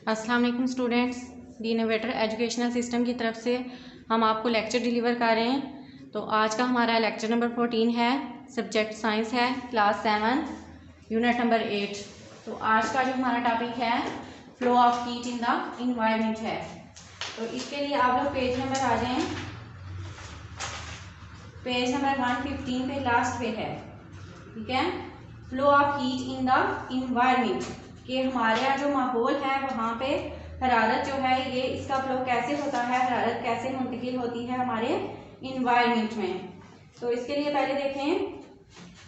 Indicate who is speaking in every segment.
Speaker 1: अस्सलाम वालेकुम स्टूडेंट्स, दी innovator educational system की तरफ से हम आपको लेक्चर डिलीवर कर रहे हैं। तो आज का हमारा लेक्चर नंबर 14 है, सब्जेक्ट साइंस है, क्लास 7 यूनिट नंबर 8। तो आज का जो हमारा टॉपिक है flow of heat in the environment है। तो इसके लिए आप लोग पेज नंबर आ जाएं, पेज नंबर 115 पे लास्ट पे है, ठीक है। Flow of heat in the environment, कि हमारे यहाँ जो माहौल है वहाँ पे हरारत जो है ये इसका फ्लो कैसे होता है, हरारत कैसे मुंतकिल होती है हमारे इन्वायरमेंट में। तो इसके लिए पहले देखें,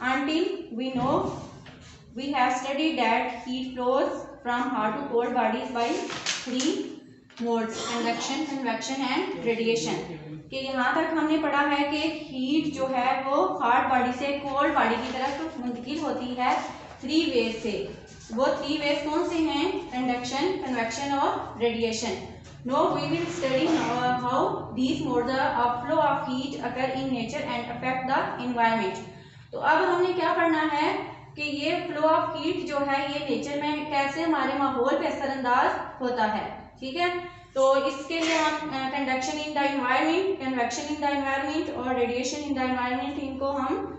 Speaker 1: until we know we have studied that heat flows from hot to cold bodies by 3 modes, conduction, convection and radiation. कि यहाँ तक हमने पढ़ा है कि हीट जो है वो हॉट बॉडी से कोल्ड बॉडी की तरफ मुंतकिल होती है 3 वेज से। वो 3 वेज कौन से हैं? कंडक्शन, कन्वेक्शन और radiation. Now we will study how these modes of flow of heat occur in nature and affect the environment. तो अब हमने क्या पढ़ना है कि ये फ्लो ऑफ हीट जो है ये नेचर में कैसे हमारे माहौल पे असरअंदाज होता है, ठीक है। तो इसके लिए हम conduction in the environment, convection in the environment और रेडिएशन इन द एनवायरनमेंट, इनको हम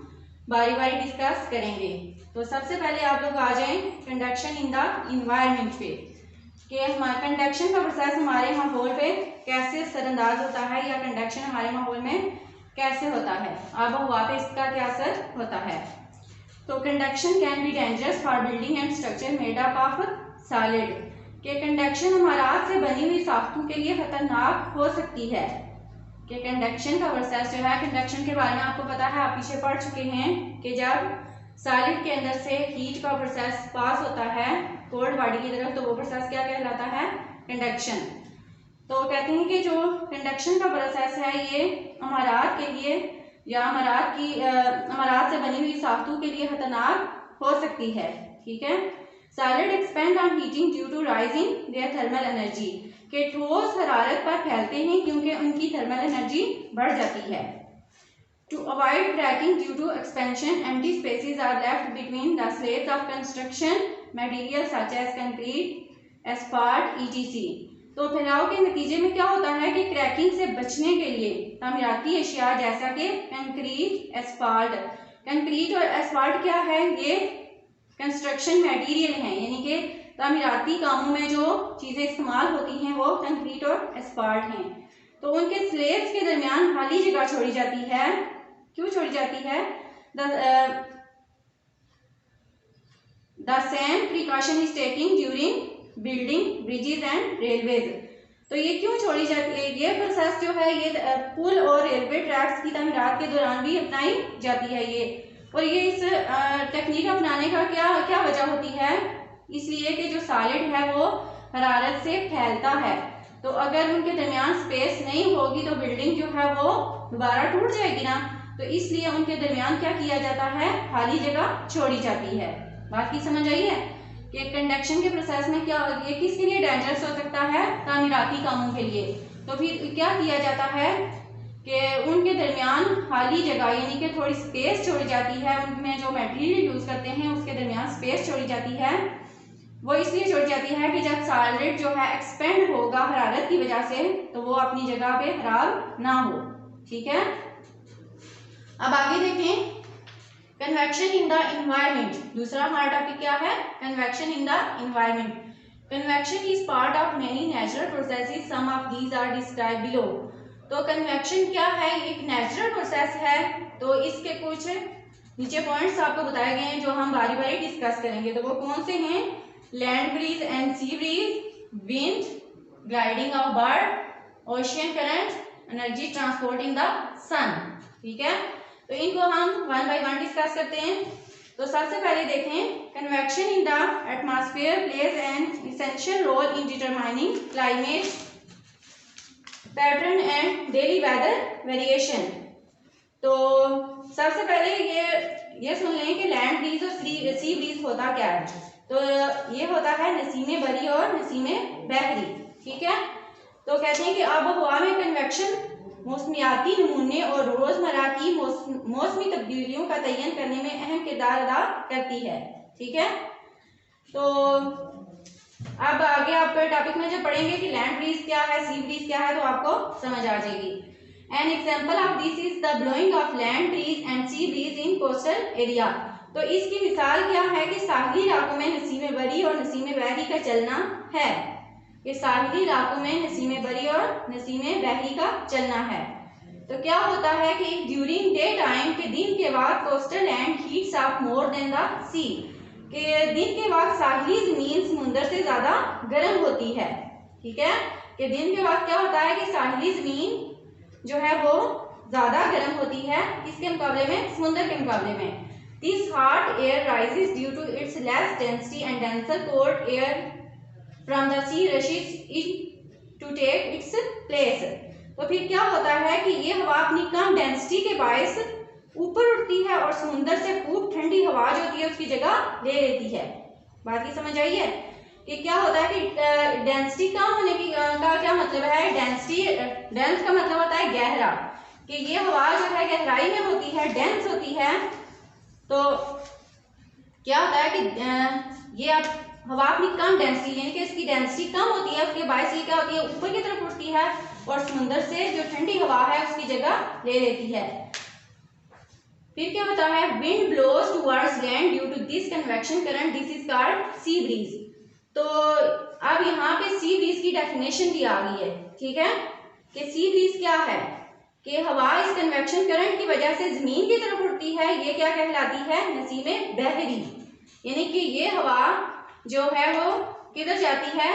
Speaker 1: बारी बारी डिस्कस करेंगे। तो सबसे पहले आप लोग आ जाएं कंडक्शन इन द एनवायरनमेंट पे, कि हमारा कंडक्शन का प्रोसेस हमारे माहौल पे कैसे असरअंदाज होता है या कंडक्शन हमारे माहौल में कैसे होता है, आब हवा पे इसका क्या असर होता है। तो conduction can be dangerous for building and structure made up of solid, कि कंडक्शन हमारात से बनी हुई साख्तों के लिए खतरनाक हो सकती है। कि कंडक्शन का प्रोसेस जो है, कंडक्शन के बारे में आपको पता है, आप पीछे पढ़ चुके हैं कि जब सॉलिड के अंदर से हीट का प्रोसेस पास होता है कोल्ड बॉडी की तरफ, तो वो प्रोसेस क्या कहलाता है? कंडक्शन। तो कहते हैं कि जो कंडक्शन का प्रोसेस है ये अमारात के लिए या अमारात से बनी हुई साख्तों के लिए खतरनाक हो सकती है, ठीक है। Solid expand on heating due to rising their thermal energy, के ठोस हरारत पर फैलते हैं क्योंकि उनकी थर्मल एनर्जी बढ़ जाती है। To avoid cracking due to expansion, empty spaces are left between the slabs of construction material such as concrete, asphalt, etc. तो फैलाव के नतीजे में क्या होता है कि क्रैकिंग से बचने के लिए तामीराती अशिया जैसा कि कंक्रीट, एस्फाल्ट। कंक्रीट और एस्फाल्ट क्या है? ये कंस्ट्रक्शन मटेरियल हैं, यानी कि तामीराती कामों में जो चीजें इस्तेमाल होती हैं वो कंक्रीट और एस्फाल्ट हैं। तो उनके स्लैब्स के दरमियान खाली जगह छोड़ी जाती है। क्यों छोड़ी जाती है? The same precaution is taking during building bridges and railways. तो ये क्यों छोड़ी जाती है? ये प्रोसेस जो है ये पुल और रेलवे ट्रैक्स की तामीरात के दौरान भी अपनाई जाती है ये। और ये इस टेक्निक अपनाने का क्या वजह होती है? इसलिए कि जो सॉलिड है वो हरारत से फैलता है, तो अगर उनके दरमियान स्पेस नहीं होगी तो बिल्डिंग जो है वो दोबारा टूट जाएगी ना। तो इसलिए उनके दरमियान क्या किया जाता है? खाली जगह छोड़ी जाती है। बात की समझ आई है कि कंडक्शन के प्रोसेस में क्या ये किसके लिए डेंजरस हो सकता है? तामीराती कामों के लिए। तो फिर क्या किया जाता है कि उनके दरमियान खाली जगह यानी कि थोड़ी स्पेस छोड़ी जाती है, उनमें जो मटेरियल यूज करते हैं उसके दरमियान स्पेस छोड़ी जाती है। वो इसलिए छोड़ी जाती है कि जब सॉलिड जो है एक्सपेंड होगा हरारत की वजह से तो वो अपनी जगह पे खराब ना हो, ठीक है। अब आगे देखें, कन्वेक्शन इन द एनवायरनमेंट। दूसरा हमारा टॉपिक क्या है? Convection in the environment. Convection is part of many natural processes, some of these are described below. तो कन्वेक्शन क्या है? एक नेचुरल प्रोसेस है। तो इसके कुछ नीचे पॉइंट्स आपको बताए गए हैं जो हम बारी बारी डिस्कस करेंगे। तो वो कौन से हैं? Land breeze and sea breeze, wind, gliding of bird, ocean current, energy transporting the sun, ठीक है। तो इनको हम वन बाय वन डिस्कस करते हैं। तो सबसे पहले देखें, convection in the atmosphere plays an essential role in determining climate pattern and daily weather variation. तो सबसे पहले ये सुन लें कि लैंड ब्रीज और सी ब्रीज होता क्या है। तो ये होता है नसीमे बरी और नसीमे बहरी, ठीक है। तो कहते हैं कि आब हवा में कन्वेक्शन मौसमियाती नमूने और रोजमर्रा की मौसमी तब्दीलियों का तयन करने में अहम किरदार अदा करती है, ठीक है। तो अब आगे आप टॉपिक में जब पढ़ेंगे कि लैंड ब्रीज क्या है, सी ब्रीज क्या है, तो आपको समझ आ जाएगी। An example of this is the blowing of land breeze and sea bridge in coastal area. तो इसकी मिसाल क्या है कि साहिली इलाकों में नसीम बरी और नसीम बहरी का चलना है, कि साहिली इलाकों में नसीम बरी और नसीम बहरी का चलना है। तो क्या होता है कि ड्यूरिंग डे टाइम, के दिन के बाद coastal land heats up more than the sea, के दिन के बाद साहिली जमीन समुद्र से ज्यादा गर्म होती है। ठीक है, कि दिन के बाद क्या होता है कि साहिली जमीन जो है वो ज्यादा गर्म होती है, किसके मुकाबले में, समुद्र के मुकाबले में। This hot air rises due to its less density and denser cold air from the sea rushes in to take its place. तो फिर क्या होता है कि ये हवा अपनी कम डेंसिटी के बायस ऊपर उठती है और समुद्र से खूब ठंडी हवा जो होती है उसकी जगह ले लेती है। बात की समझ आई है कि क्या होता है कि डेंसिटी कम होने की का क्या मतलब है, डेंसिटी, डेंस का मतलब होता है गहरा, कि ये हवा जो है गहराई में होती है, डेंस होती है। तो क्या होता है कि ये अब हवा अपनी कम डेंसिटी, यानी कि इसकी डेंसिटी कम होती है, उसके बायस ये क्या होती है, ऊपर की तरफ उठती है और समुद्र से जो ठंडी हवा है उसकी जगह ले लेती है। फिर क्या होता है, wind blows towards land due to this convection current, this is called sea breeze. तो अब यहाँ पे सी ब्रीज की डेफिनेशन भी आ गई है। ठीक है, कि सी ब्रीज क्या है, कि हवा इस कन्वेक्शन करंट की वजह से जमीन की तरफ उड़ती है, ये क्या कहलाती है, नसीमे बहरी। यानी कि ये हवा जो है वो किधर जाती है,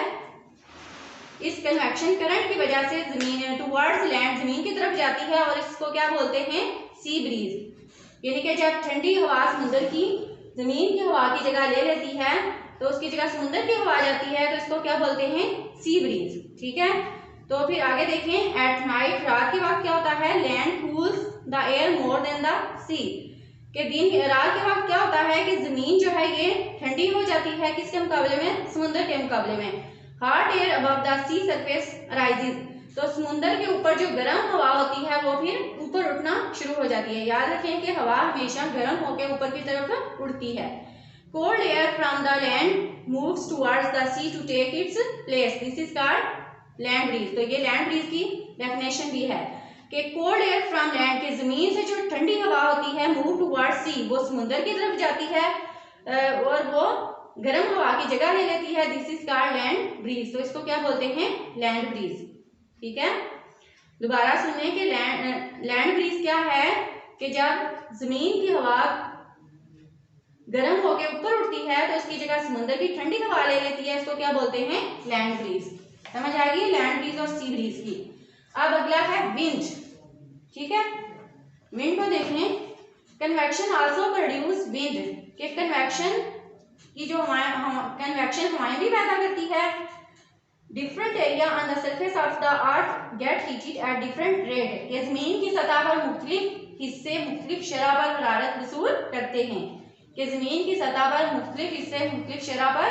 Speaker 1: इस कन्वेक्शन करंट की वजह से जमीन टुवर्ड्स लैंड, जमीन की तरफ जाती है, और इसको क्या बोलते हैं, सी ब्रीज। यानी कि जब ठंडी हवा समुद्र की जमीन की हवा की जगह ले लेती है तो उसकी जगह समुद्र की हवा जाती है, तो इसको क्या बोलते हैं, सी ब्रीज। ठीक है, तो फिर आगे देखें, एट नाइट, रात के वक्त क्या होता है, land cools the air more than the sea, के दिन रात के वक्त क्या होता है कि जमीन जो है ये ठंडी हो जाती है, किसके मुकाबले में, समुद्र के मुकाबले में। Hot air above the sea surface rises, तो समुद्र के ऊपर जो गर्म हवा होती है वो फिर ऊपर उठना शुरू हो जाती है। याद रखें कि हवा हमेशा गर्म होकर ऊपर की तरफ उड़ती है। Cold air from the land moves towards the sea to take its place, this is called land breeze. तो ये लैंड ब्रीज की डेफिनेशन भी है कि कोल्ड एयर फ्रॉम लैंड, के जमीन से जो ठंडी हवा होती है, मूव टुवर्ड्स सी, वो समुद्र की तरफ जाती है और वो गर्म हवा की जगह ले लेती है, this is called land breeze. तो इसको क्या बोलते हैं, लैंड ब्रीज। ठीक है, दोबारा सुनिए कि लैंड ब्रीज क्या है, कि जब जमीन की हवा गर्म होकर ऊपर उठती है तो उसकी जगह समुद्र की ठंडी हवा ले लेती है, इसको क्या बोलते हैं, लैंड ब्रीज। समझ आ गई लैंड ब्रीज और सी ब्रीज की। अब अगला है विंड। ठीक है, विंड को देखें, कन्वेक्शन आल्सो प्रोड्यूस विंड, कि कन्वेक्शन की जो कन्वेक्शन हवाएं भी पैदा करती है। Different area on the surface of the earth gate heated at different rate, कि जमीन की सतह पर मुख्तलिफ हिस्से मुख्तलिफ शरह पर हरारत वसूल करते हैं, कि जमीन की सतह पर मुख्तलिफ हिस्से मुख्तलिफ शरह पर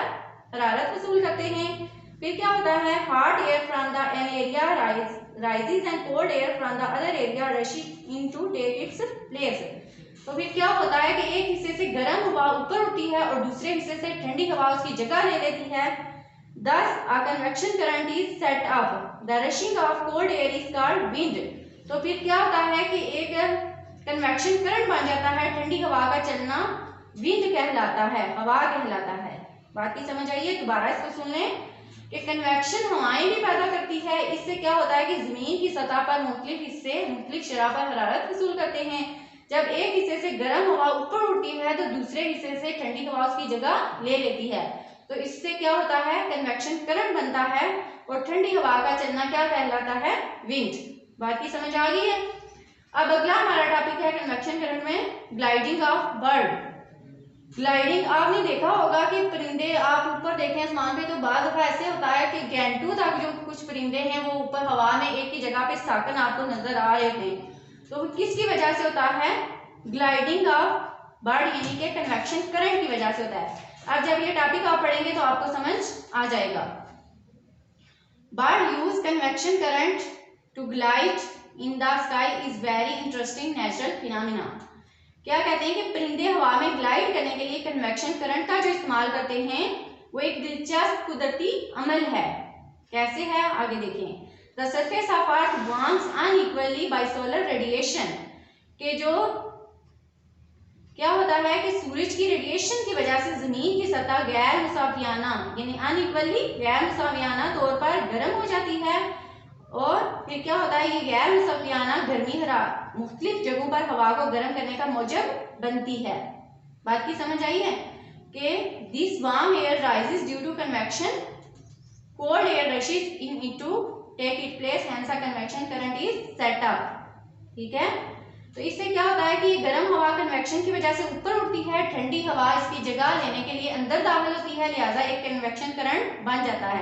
Speaker 1: हरारत वसूल करते हैं। फिर क्या होता है, hot air from the an area rises and cold air from the other area rushing in to take its place. तो फिर क्या होता है कि एक हिस्से से गर्म हवा ऊपर उठती है और दूसरे हिस्से से ठंडी हवा उसकी जगह ले लेती है। Thus, a convection current is set up. The rushing of cold air is called wind. तो फिर क्या होता है कि एक कन्वेक्शन करंट बन जाता है, ठंडी हवा का चलना विंड कहलाता है, हवा कहलाता है। बात की समझ आइए, दोबारा इसको सुन लें कि कन्वेक्शन हवाएं भी पैदा करती है। इससे क्या होता है कि जमीन की सतह पर मुख्तलिफ हिस्से मुख्तलिफ शरह पर हरारत वसूल करते हैं। जब एक हिस्से से गर्म हवा ऊपर उठती है तो दूसरे हिस्से से ठंडी हवा उसकी जगह ले लेती है, तो इससे क्या होता है, कन्वेक्शन करंट बनता है और ठंडी हवा का चलना क्या कहलाता है, विंड। बात की समझ आ गई है। अब अगला हमारा टॉपिक है कन्वेक्शन करंट में ग्लाइडिंग ऑफ बर्ड। ग्लाइडिंग आपने देखा होगा कि परिंदे, आप ऊपर देखें आसमान पे तो बाज़ दफा ऐसे होता है कि घंटों तक जो कुछ परिंदे हैं वो ऊपर हवा में एक ही जगह पे साकन आपको नजर आ रहे थे। तो किसकी वजह से होता है, ग्लाइडिंग ऑफ बर्ड, यानी कि कन्वेक्शन करंट की वजह से होता है। अब जब ये टॉपिक आप पढ़ेंगे तो आपको समझ आ जाएगा। Bird use convection current to glide in the sky is very interesting natural phenomena. क्या कहते हैं कि परिंदे हवा में ग्लाइड करने के लिए कन्वेक्शन करंट का जो इस्तेमाल करते हैं वो एक दिलचस्प कुदरती अमल है। कैसे है आगे देखें। The surface of earth warms unequally bye solar radiation, के जो क्या होता है कि सूरज की रेडिएशन की वजह से जमीन की सतह गैर मुसावियाना यानी अनइक्वली गैर मुसावियाना तौर पर गर्म हो जाती है। और फिर क्या होता है, ये गैर मुसावियाना गर्मी मुख्तलिफ जगहों पर हवा को गर्म करने का मौजब बनती है। बात की समझ आई है कि this warm air rises due to convection, cold air rushes into take it place, hence a convection current is set up. ठीक है, तो इससे क्या होता है कि ये गर्म हवा कन्वेक्शन की वजह से ऊपर उठती है, ठंडी हवा इसकी जगह लेने के लिए अंदर दाखिल होती है, लिहाजा एक कन्वेक्शन करंट बन जाता है।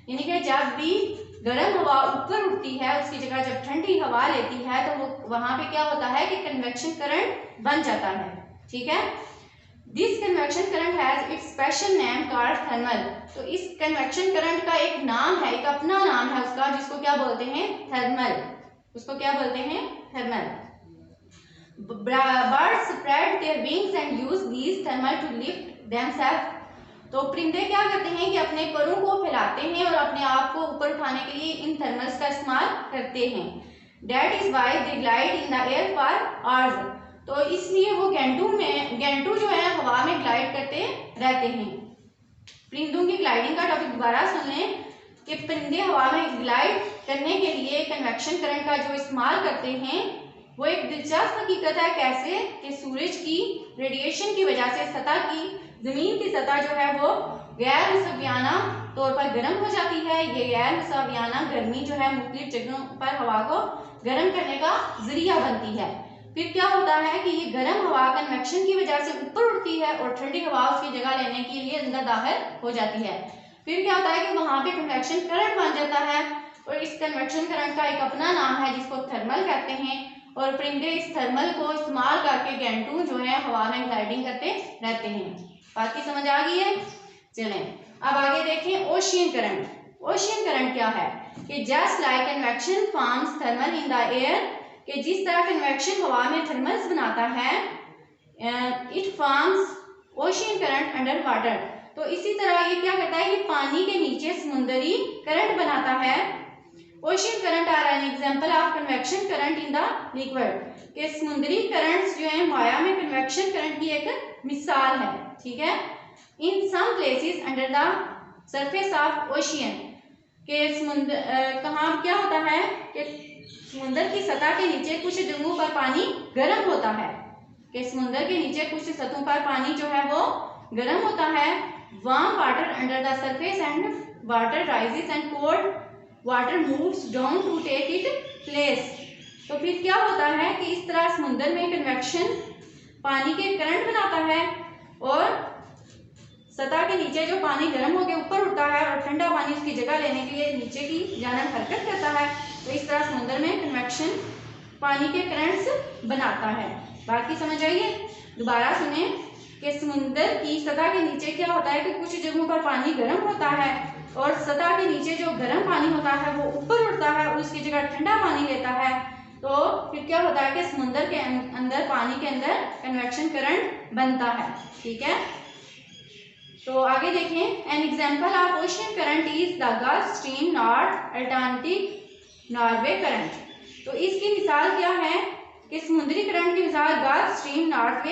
Speaker 1: यानी कि जब भी गर्म हवा ऊपर उठती है उसकी जगह जब ठंडी हवा लेती है तो वो वहां पे क्या होता है कि कन्वेक्शन करंट बन जाता है। ठीक है, this convection current has its special name called thermal. तो इस कन्वेक्शन करंट का एक नाम है, एक अपना नाम है उसका, जिसको क्या बोलते हैं, थर्मल। उसको क्या बोलते हैं, thermal. Birds spread their wings and use these thermal to lift themselves। तो परिंदे क्या करते हैं कि अपने परों को फैलाते हैं और अपने आप को ऊपर उठाने के लिए इन थर्मल्स का इस्तेमाल करते हैं। That is why they glide in the air for hours। तो इसलिए वो गेंटू जो है हवा में ग्लाइड करते रहते हैं। परिंदों की ग्लाइडिंग का टॉपिक दोबारा सुन लें कि परिंदे हवा में ग्लाइड करने के लिए कन्वेक्शन करंट का जो इस्तेमाल करते हैं वो एक दिलचस्प हकीकत है। कैसे कि सूरज की रेडिएशन की वजह से सतह की जमीन की सतह जो है वो गैर मुसावियाना तौर पर गर्म हो जाती है। ये गैर मुसावियाना गर्मी जो है मुख्तलिफ जगहों पर हवा को गर्म करने का जरिया बनती है। फिर क्या होता है कि ये गर्म हवा कन्वेक्शन की वजह से ऊपर उठती है और ठंडी हवा उसकी जगह लेने के लिए अंदर दाखिल हो जाती है। फिर क्या होता है कि वहां पे कन्वेक्शन करंट बन जाता है और इस कन्वेक्शन करंट का एक अपना नाम है जिसको थर्मल कहते हैं। और परिंदे इस थर्मल को इस्तेमाल करके गेंटू जो है हवा में ग्लाइडिंग करते रहते हैं। बात की समझ आ गई है। चलें अब आगे देखें ओशियन करंट। ओशियन करंट क्या है कि just like convection forms thermal in the air, कि जिस तरह कन्वेक्शन हवा में थर्मल्स बनाता है, it forms ocean current under water. तो इसी तरह ये क्या करता है, ये पानी के नीचे समुद्री करंट बनाता है। Ocean current are an example of convection current in the liquid, के समुद्री करंट्स जो है माया में कन्वेक्शन करंट की एक मिसाल है। ठीक है, in some places under the surface of ocean, के समुद्र कहाँ क्या होता है कि समुद्र की सतह के नीचे कुछ जगहों पर पानी गर्म होता है, कि समुद्र के नीचे कुछ सतहों पर पानी जो है वो गर्म होता है। Warm water under the surface and water rises and cold water moves down to take it place. तो फिर क्या होता है कि इस तरह समुद्र में कन्वेक्शन पानी के करंट बनाता है और सतह के नीचे जो पानी गर्म होकर ऊपर उठता है और ठंडा पानी उसकी जगह लेने के लिए नीचे की जानिब हरकत करता है। तो इस तरह समुद्र में कन्वेक्शन पानी के करंट्स बनाता है। बात की समझ आइए, दोबारा सुने कि समुद्र की सतह के नीचे क्या होता है कि कुछ जगहों पर पानी गर्म होता है और सतह के नीचे जो गर्म पानी होता है वो ऊपर उठता है और उसकी जगह ठंडा पानी लेता है। तो फिर क्या होता है कि समुद्र के अंदर पानी के अंदर कन्वेक्शन करंट बनता है। ठीक है, तो आगे देखें। N example of ocean current is the gulf stream north Atlantic Norway current. तो इसकी मिसाल क्या है कि समुद्री करंट की मिसाल gulf stream north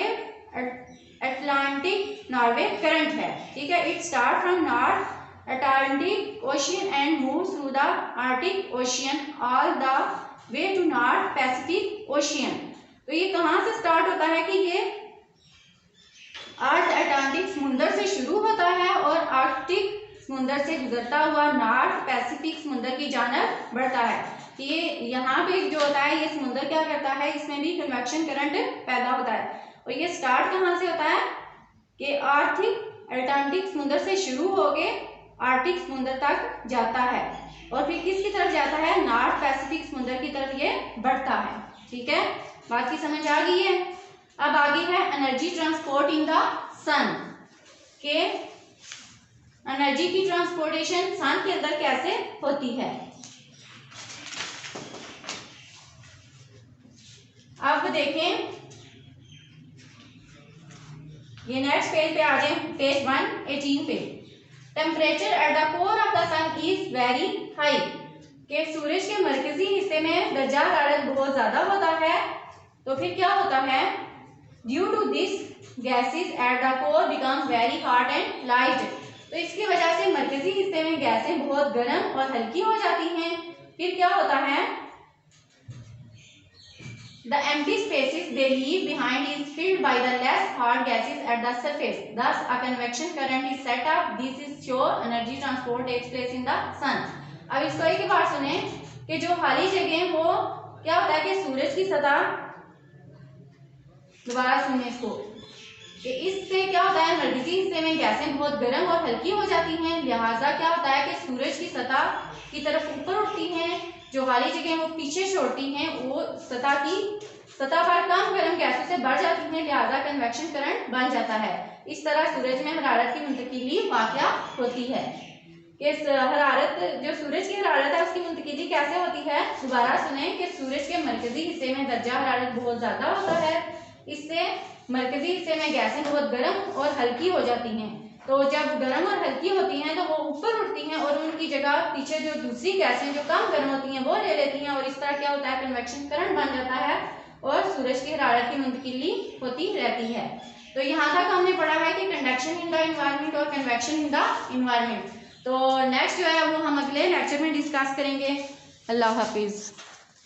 Speaker 1: Atlantic Norway current है। ठीक है, it start from north Atlantic Ocean and moves through the Arctic Ocean all the way to North Pacific Ocean। तो ये कहाँ से स्टार्ट होता है कि ये अटलांटिक समुद्र से शुरू होता है और आर्कटिक समुद्र से गुजरता हुआ नॉर्थ पैसिफिक समुद्र की जानिब बढ़ता है। ये यहाँ पे जो होता है ये समुद्र क्या करता है, इसमें भी कन्वेक्शन करंट पैदा होता है। और ये स्टार्ट कहाँ से होता है कि अटलांटिक समुद्र से शुरू होके आर्कटिक समुद्र तक जाता है और फिर किसकी तरफ जाता है, नॉर्थ पैसिफिक समुद्र की तरफ ये बढ़ता है। ठीक है, बात की समझ आ गई है। अब आगे है एनर्जी ट्रांसपोर्ट इन द सन, के एनर्जी की ट्रांसपोर्टेशन सन के अंदर कैसे होती है। अब देखें, ये नेक्स्ट पेज पे आ जाए, पेज 118 पे। Temperature at the core of the sun is very high, कि सूरज के मरकजी हिस्से में दर्जा हरारत बहुत ज्यादा होता है। तो फिर क्या होता है, due to this gases at the core becomes very hot and light, तो इसकी वजह से मरकजी हिस्से में गैसें बहुत गर्म और हल्की हो जाती हैं। फिर क्या होता है, the empty spaces they leave behind is filled by the less hot gases at the surface, thus a convection current is set up, this is show energy transport takes place in the sun। अब इसको एक बार सुने कि जो खाली जगह वो क्या होता है कि सूरज की सतह, दोबारा सुनिए इसको, कि इससे क्या होता है मरकजी हिस्से में गैसें बहुत गर्म और हल्की हो जाती हैं, लिहाजा क्या होता है कि सूरज की सतह की तरफ ऊपर उठती हैं, जो खाली जगह वो पीछे छोड़ती हैं, वो सतह पर कम गर्म गैसों से बढ़ जाती हैं, लिहाजा कन्वेक्शन करंट बन जाता है। इस तरह सूरज में हरारत की मुंतकिली वाक़या होती है। कि हरारत, जो सूरज की हरारत है उसकी मुंतकिली कैसे होती है, दोबारा सुने कि सूरज के मरकजी हिस्से में दर्जा हरारत बहुत ज़्यादा होता है, इससे मरकजी हिस्से में गैसें बहुत गर्म और हल्की हो जाती हैं, तो जब गर्म और हल्की होती हैं तो वो ऊपर उठती हैं और उनकी जगह पीछे जो दूसरी गैसें जो कम गर्म होती हैं वो ले लेती हैं, और इस तरह क्या होता है कन्वेक्शन करंट बन जाता है और सूरज की हरारत की मुंतकिली होती रहती है। तो यहाँ तक हमने पढ़ा है कि कंडक्शन इन द इन्वायरमेंट और कन्वेक्शन इन द इन्वायरमेंट। तो नेक्स्ट जो है वो हम अगले लेक्चर में डिस्कस करेंगे। अल्लाह हाफिज़।